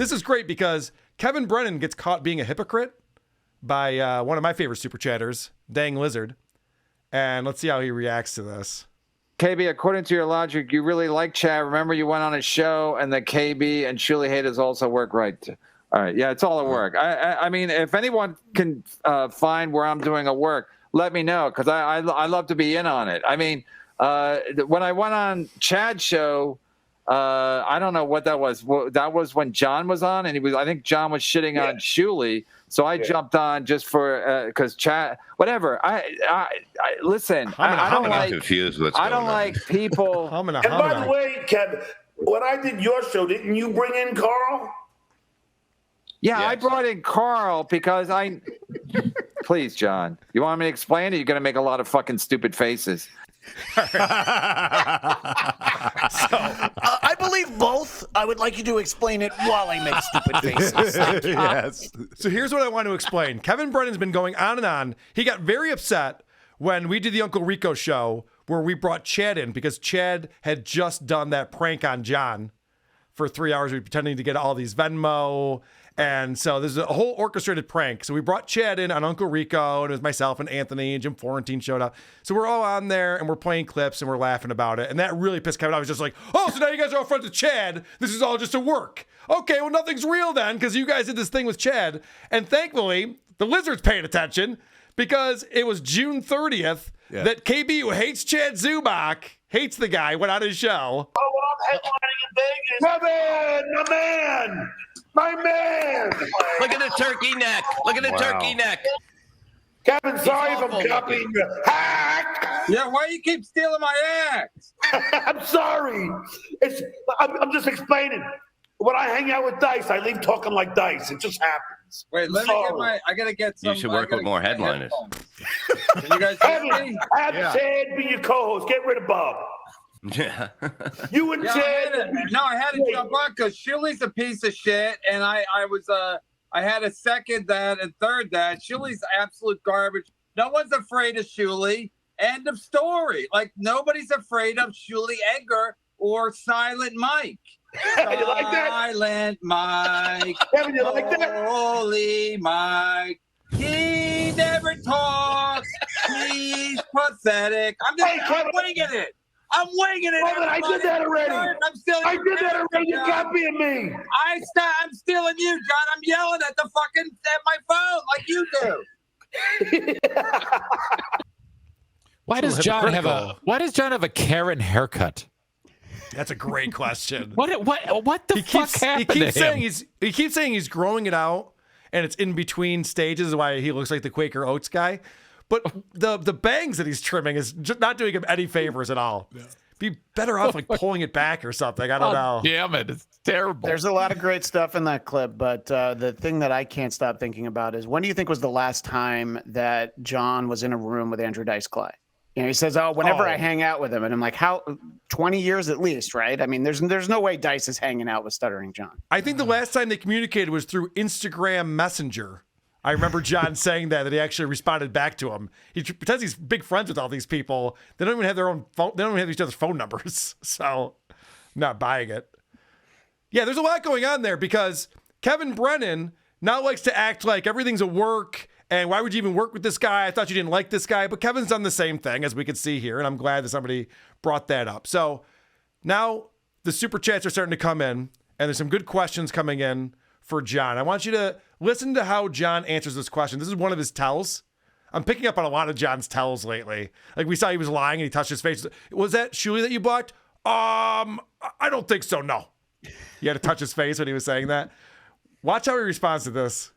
this is great because Kevin Brennan gets caught being a hypocrite by one of my favorite super chatters, Dang Lizard. And let's see how he reacts to this. KB, according to your logic, you really like Chad. Remember you went on a show and the KB and Shuli haters also work right. All right. Yeah, it's all at work. I mean, if anyone can find where I'm doing a work, let me know because I love to be in on it. I mean, when I went on Chad's show, I don't know what that was. That was when John was on, and I think John was shitting on Shuli. So I jumped on just for because Chad, whatever. I listen. I don't like confused. I don't like people. And by the way, Kevin, when I did your show, didn't you bring in Carl? Yeah, yes. I brought in Carl because Please, John. You want me to explain it? You're going to make a lot of fucking stupid faces. I believe both. I would like you to explain it while I make stupid faces. Yes. So here's what I want to explain. Kevin Brennan's been going on and on. He got very upset when we did the Uncle Rico show where we brought Chad in because Chad had just done that prank on John for 3 hours. We were pretending to get all these Venmo. And so there's a whole orchestrated prank. So we brought Chad in on Uncle Rico, and it was myself and Anthony and Jim Florentine showed up. So we're all on there, and we're playing clips, and we're laughing about it. And that really pissed Kevin off. I was just like, oh, so now you guys are all friends with Chad. This is all just a work. Okay, well, nothing's real then, because you guys did this thing with Chad. And thankfully, the Lizard's paying attention, because it was June 30th that KB, who hates Chad Zubak, hates the guy, went on his show. Oh, well, I'm headlining in Vegas. Kevin, my man! My man! Look at the turkey neck. Look at the turkey neck. Kevin, sorry if I'm copying you. Hack! Yeah, why you keep stealing my act? I'm sorry. I'm just explaining. When I hang out with Dice, I leave talking like Dice. It just happens. Wait, let me get I gotta get some. You should work with more headliners. Can you guys hear me? Have Chad be your co-host. Get rid of Bob. Yeah. You and Chad. I had to jump on because Shuli's a piece of shit, and I had a second that and third that. Shuli's absolute garbage. No one's afraid of Shuli. End of story. Like nobody's afraid of Shuli Edgar or Silent Mike. You like that? Silent Mike. Kevin, you like that? Holy Mike. He never talks. He's pathetic. I'm winging it. I'm winging it. Kevin, I did that already. I'm stealing. I did that already. You're copying me. I'm stealing you, John. I'm yelling at my phone like you do. Why does John have a Karen haircut? That's a great question. What the fuck happened to him? He keeps saying he's growing it out, and it's in between stages. Why he looks like the Quaker Oats guy, but the bangs that he's trimming is just not doing him any favors at all. Yeah. Be better off like pulling it back or something. I don't know. Damn it, it's terrible. There's a lot of great stuff in that clip, but the thing that I can't stop thinking about is when do you think was the last time that John was in a room with Andrew Dice Clay? You know, he says, whenever I hang out with him. And I'm like, how? 20 years at least, right? I mean, there's no way Dice is hanging out with Stuttering John. I think the last time they communicated was through Instagram Messenger. I remember John saying that he actually responded back to him. He pretends he's big friends with all these people. They don't even have their own phone. They don't even have each other's phone numbers. So I'm not buying it. Yeah, there's a lot going on there because Kevin Brennan now likes to act like everything's a work. And why would you even work with this guy? I thought you didn't like this guy. But Kevin's done the same thing, as we can see here. And I'm glad that somebody brought that up. So now the super chats are starting to come in. And there's some good questions coming in for John. I want you to listen to how John answers this question. This is one of his tells. I'm picking up on a lot of John's tells lately. Like we saw he was lying and he touched his face. Was that Shuli that you blocked? I don't think so, no. He had to touch his face when he was saying that. Watch how he responds to this.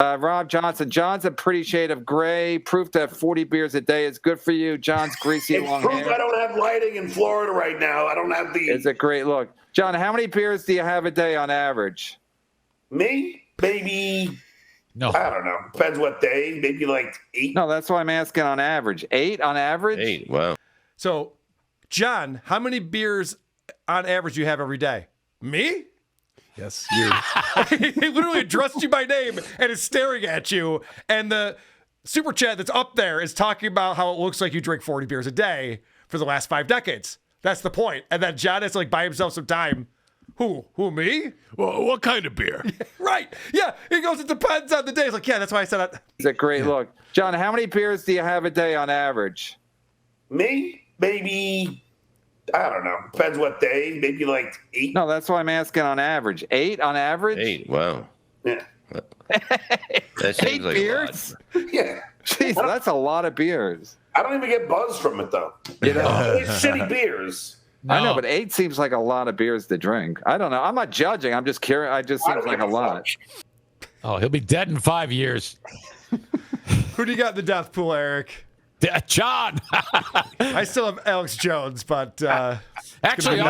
Rob Johnson. John's a pretty shade of gray. Proof that 40 beers a day is good for you. John's greasy long proof hair. I don't have lighting in Florida right now. I don't have the... It's a great look. John, how many beers do you have a day on average? Me? Maybe... No. I don't know. Depends what day. Maybe like 8. No, that's why I'm asking on average. 8 on average? 8, wow. So, John, how many beers on average do you have every day? Me? Yes, you. He literally addressed you by name and is staring at you. And the super chat that's up there is talking about how it looks like you drink 40 beers a day for the last 5 decades. That's the point. And then John has to like buy himself some time. Who? Me? Well, what kind of beer? Right. Yeah. He goes, it depends on the day. He's like, yeah, that's why I said it. It's a great look. John, how many beers do you have a day on average? Me? Maybe, I don't know. Depends what day. Maybe like 8. No, that's why I'm asking on average. 8 on average? 8. Wow. Yeah. That seems 8 like beers? Yeah. Jeez, that's a lot of beers. I don't even get buzzed from it, though. You know? It's shitty beers. I know, but 8 seems like a lot of beers to drink. I don't know. I'm not judging. I'm just curious. It just seems like a lot. Oh, he'll be dead in 5 years. Who do you got in the death pool, Eric? John. I still have Alex Jones, but Actually,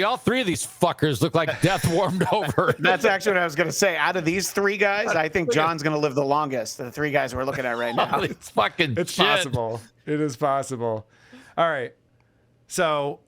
all three of these fuckers look like death warmed over. That's actually what I was going to say. Out of these 3 guys, I think John's going to live the longest. The 3 guys we're looking at right now. It's fucking it's shit. possible. It is possible. All right. So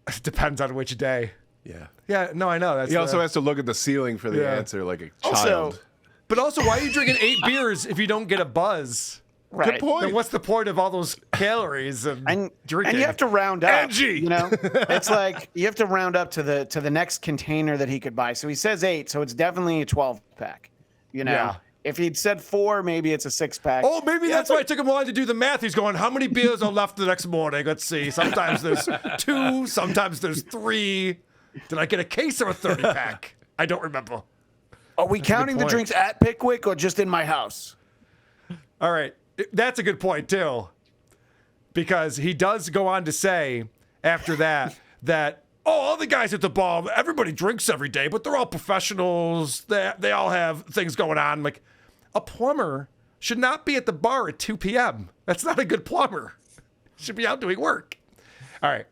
it depends on which day. Yeah. Yeah, no, I know. That's He also has to look at the ceiling for the Yeah. answer like a Also- child. But also, why are you drinking 8 beers if you don't get a buzz? Right. Good point. Then what's the point of all those calories and drinking? And you have to round up. Angie! You know, it's like you have to round up to the next container that he could buy. So he says 8, so it's definitely a 12-pack. You know, Yeah. if he'd said 4, maybe it's a 6-pack. Oh, maybe that's why it took him a while to do the math. He's going, how many beers are left the next morning? Let's see. Sometimes there's 2, sometimes there's 3. Did I get a case or a 30-pack? I don't remember. Are we counting the point. drinks at Pickwick or just in my house? All right. That's a good point, too. Because he does go on to say after that, all the guys at the bar, everybody drinks every day, but they're all professionals. They all have things going on. Like, a plumber should not be at the bar at 2 p.m. That's not a good plumber. Should be out doing work. All right.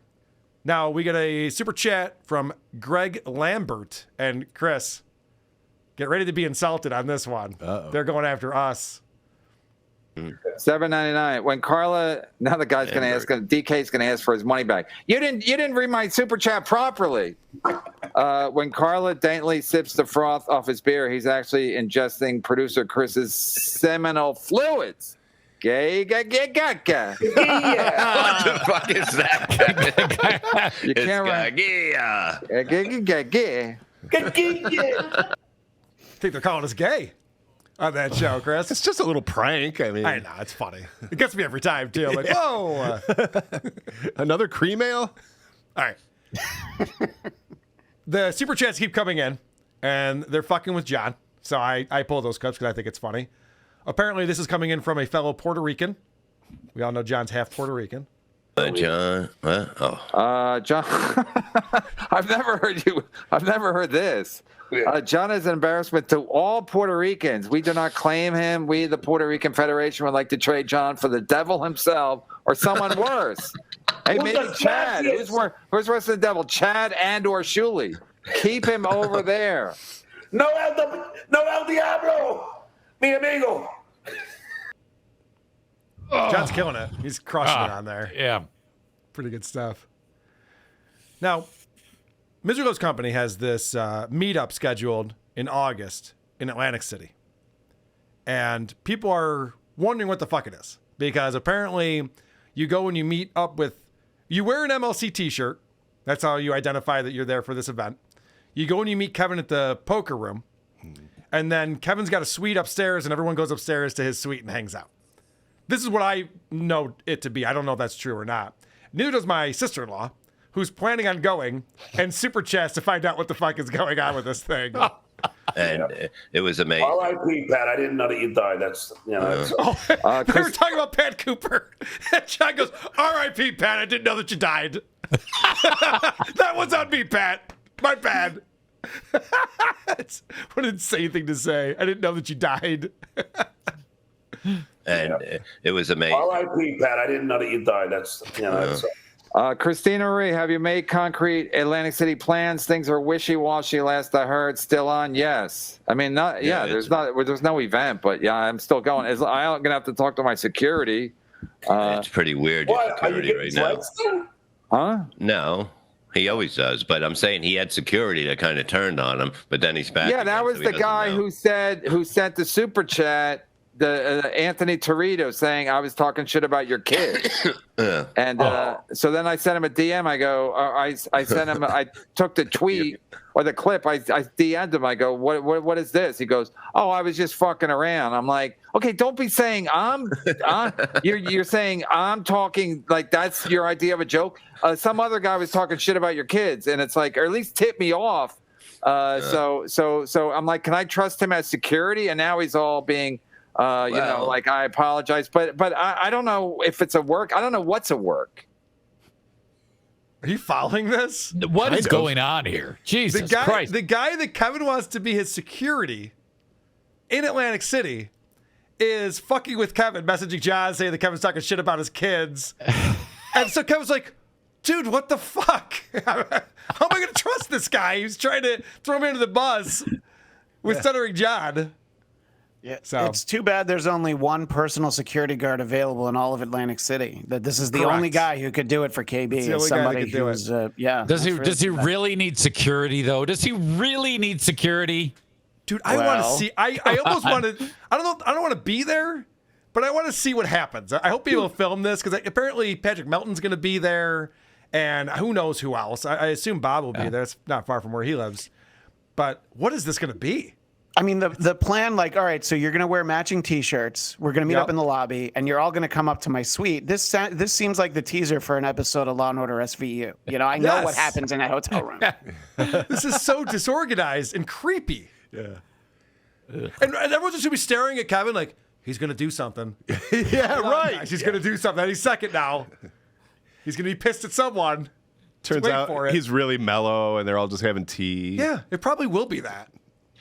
Now, we get a super chat from Greg Lambert. And Chris, get ready to be insulted on this one. Uh-oh. They're going after us. $7.99. When Carla, now the guy's going to ask, DK's going to ask for his money back. You didn't read my super chat properly. When Carla daintily sips the froth off his beer, he's actually ingesting producer Chris's seminal fluids. Gay, gay, gay, gay, gay. What the fuck is that? You can't write. Yeah. Gay, gay, gay, gay. I think they're calling us gay on that show, Chris. It's just a little prank. I mean, I know, it's funny. It gets me every time, too. I'm like, whoa. another cream ale? All right. The super chats keep coming in, and they're fucking with John. So I pull those clips because I think it's funny. Apparently, this is coming in from a fellow Puerto Rican. We all know John's half Puerto Rican. John. What? Oh. John, I've never heard this. John is an embarrassment to all Puerto Ricans. We do not claim him. We, the Puerto Rican Federation, would like to trade John for the devil himself or someone worse. Hey, Who's maybe the Chad. nastiest? Who's worse than the devil? Chad and or Shuli. Keep him over there. No el diablo, mi amigo. John's killing it. He's crushing it on there. Yeah. Pretty good stuff. Now, Misergo's company has this meetup scheduled in August in Atlantic City. And people are wondering what the fuck it is. Because apparently you go and you meet up with, you wear an MLC t-shirt. That's how you identify that you're there for this event. You go and you meet Kevin at the poker room. And then Kevin's got a suite upstairs and everyone goes upstairs to his suite and hangs out. This is what I know it to be. I don't know if that's true or not. Neither does my sister-in-law, who's planning on going and super chats to find out what the fuck is going on with this thing. And it was amazing. R.I.P. Pat. I didn't know that you died. That's They were talking about Pat Cooper. And John goes, R.I.P. Pat. I didn't know that you died. That was on me, Pat. My bad. What an insane thing to say. I didn't know that you died. And it was amazing. R.I.P. Pat. I didn't know that you died. That's Christina Marie, have you made concrete Atlantic City plans? Things are wishy-washy. Last I heard, still on. Yes. I mean, there's no event, but yeah, I'm still going. I'm gonna have to talk to my security. It's pretty weird. What? Are you Security getting right now. flexed still? Huh? No, he always does. But I'm saying he had security that kind of turned on him, but then he's back. Yeah, again, that was so he the doesn't guy know. who sent the super chat. The Anthony Torito saying I was talking shit about your kid, and so then I sent him a DM. I go, I sent him. I took the tweet or the clip, I DM'd him. I go, what is this? He goes, oh, I was just fucking around. I'm like, okay, don't be saying you're saying I'm talking like that's your idea of a joke. Some other guy was talking shit about your kids, and it's like, or at least tip me off. So I'm like, can I trust him as security? And now he's all being, you know, like, I apologize, but I don't know if it's a work. I don't know what's a work. Are you following this? What is going on here? Jesus Christ. The guy that Kevin wants to be his security in Atlantic City is fucking with Kevin, messaging John saying that Kevin's talking shit about his kids. And so Kevin's like, dude, what the fuck? How am I going to trust this guy? He's trying to throw me under the bus with Stuttering John. Yeah, so it's too bad there's only one personal security guard available in all of Atlantic City. That this is the only guy who could do it for KB. It's the only guy that could do it. Yeah. Does he really need security though? Does he really need security? Dude, I want to see. I almost want to. I don't want to be there, but I want to see what happens. I hope people film this because apparently Patrick Melton's going to be there, and who knows who else. I assume Bob will be there. It's not far from where he lives. But what is this going to be? I mean, the plan, like, all right, so you're going to wear matching T-shirts. We're going to meet up in the lobby, and you're all going to come up to my suite. This seems like the teaser for an episode of Law & Order SVU. You know, I know what happens in that hotel room. This is so disorganized and creepy. Yeah. And everyone's just going to be staring at Kevin like, he's going to do something. Yeah, right. Guys, he's going to do something. He's second now. He's going to be pissed at someone. Turns out he's really mellow, and they're all just having tea. Yeah, it probably will be that.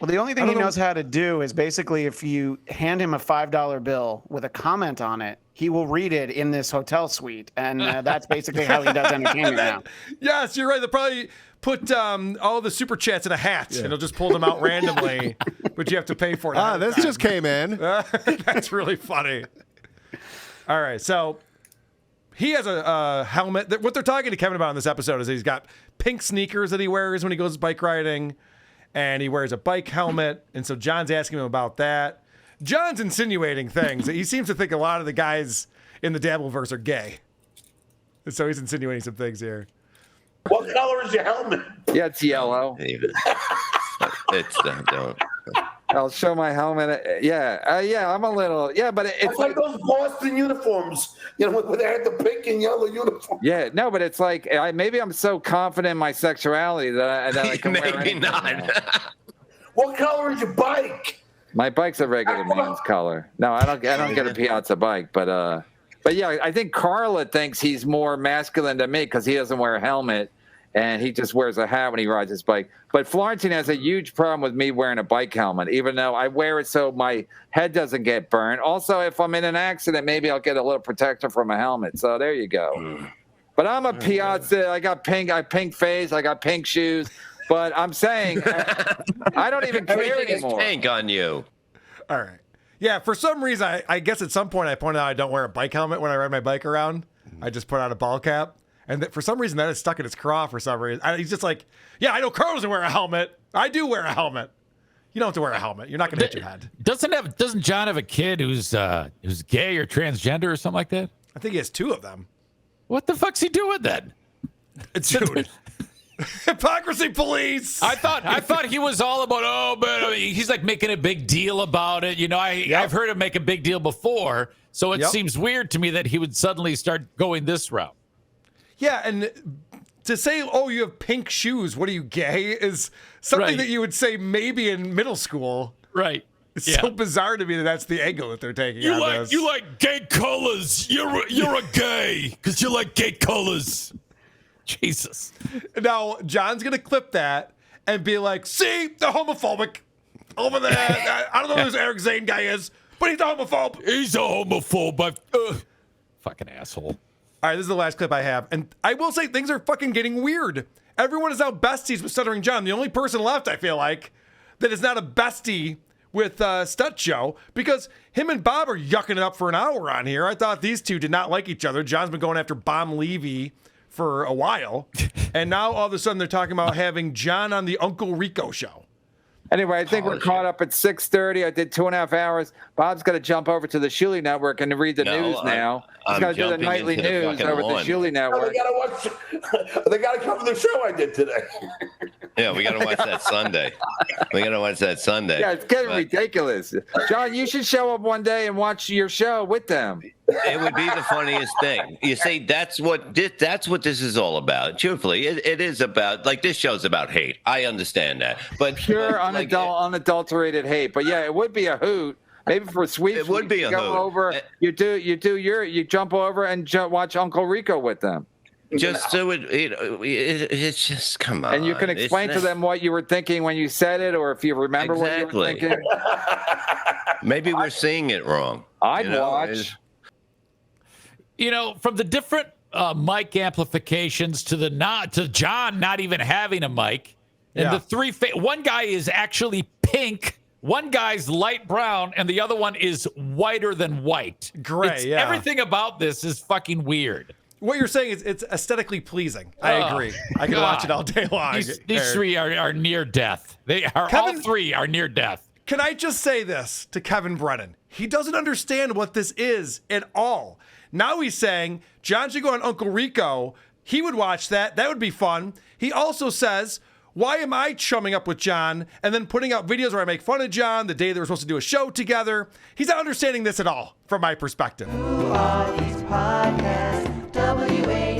Well, the only thing he knows how to do is basically if you hand him a $5 bill with a comment on it, he will read it in this hotel suite. And that's basically how he does entertainment now. Yes, you're right. They'll probably put all the super chats in a hat, and they'll just pull them out randomly, but you have to pay for it. This just came in. That's really funny. All right, so he has a helmet. What they're talking to Kevin about in this episode is he's got pink sneakers that he wears when he goes bike riding. And he wears a bike helmet, and so John's asking him about that. John's insinuating things. He seems to think a lot of the guys in the Dabbleverse are gay. And so he's insinuating some things here. What color is your helmet? Yeah, it's yellow. It's don't. I'll show my helmet. Yeah, I'm a little. Yeah, but it's like those Boston uniforms, you know, where they had the pink and yellow uniform. Yeah, no, but it's like maybe I'm so confident in my sexuality that I can wear anything. Not. What color is your bike? My bike's a regular man's color. No, I don't get a Piazza bike, but yeah, I think Carla thinks he's more masculine than me because he doesn't wear a helmet. And he just wears a hat when he rides his bike. But Florentine has a huge problem with me wearing a bike helmet, even though I wear it so my head doesn't get burned. Also, if I'm in an accident, maybe I'll get a little protection from a helmet. So there you go. But I'm a Piazza. I got pink face. I got pink shoes. But I'm saying I don't even care Everything anymore. is pink on you. All right. Yeah, for some reason, I guess at some point I pointed out I don't wear a bike helmet when I ride my bike around. I just put on a ball cap. And for some reason, that is stuck in his craw for some reason. He's just like, yeah, I know Carl doesn't wear a helmet. I do wear a helmet. You don't have to wear a helmet. You're not going to hit your head. Doesn't John have a kid who's gay or transgender or something like that? I think he has two of them. What the fuck's he doing then? Dude. Hypocrisy police. I thought he was all about, but he's like making a big deal about it. You know, I've heard him make a big deal before. So it seems weird to me that he would suddenly start going this route. Yeah, and to say, oh, you have pink shoes, what are you, gay, is something that you would say maybe in middle school. Right. It's so bizarre to me that that's the angle that they're taking on this. You like gay colors. You're a gay because you like gay colors. Jesus. Now, John's going to clip that and be like, see, they're homophobic over there. I don't know who this Eric Zane guy is, but he's a homophobe. He's a homophobe. Fucking asshole. All right, this is the last clip I have. And I will say things are fucking getting weird. Everyone is out besties with Stuttering John. The only person left, I feel like, that is not a bestie with Stut Joe, because him and Bob are yucking it up for an hour on here. I thought these two did not like each other. John's been going after Bomb Levy for a while. And now all of a sudden they're talking about having John on the Uncle Rico show. Anyway, I think we're caught up at 6:30. I did 2.5 hours. Bob's got to jump over to the Shuli Network and read the news now. He's got to do the nightly news over at the Shuli Network. They got to cover the show I did today. Yeah, we got to watch that Sunday. Yeah, it's getting ridiculous. John, you should show up one day and watch your show with them. It would be the funniest thing. You see, that's what this is all about. Truthfully, it is about, like, this show's about hate. I understand that, but Pure, unadulterated hate. But yeah, it would be a hoot. Maybe for sweet. It would be a hoot. Over, you jump over and watch Uncle Rico with them. Just do it. It's just, come on. And you can explain to them what you were thinking when you said it, or if you remember what you were thinking. Maybe we're seeing it wrong. I'd watch. From the different mic amplifications to John not even having a mic, and the one guy is actually pink, one guy's light brown, and the other one is whiter than white. Gray. Everything about this is fucking weird. What you're saying is it's aesthetically pleasing. I agree. I can watch it all day long. These three are near death. All three are near death. Can I just say this to Kevin Brennan? He doesn't understand what this is at all. Now he's saying John should go on Uncle Rico. He would watch that. That would be fun. He also says, why am I chumming up with John and then putting out videos where I make fun of John the day they were supposed to do a show together? He's not understanding this at all from my perspective. Who are these podcasts? WA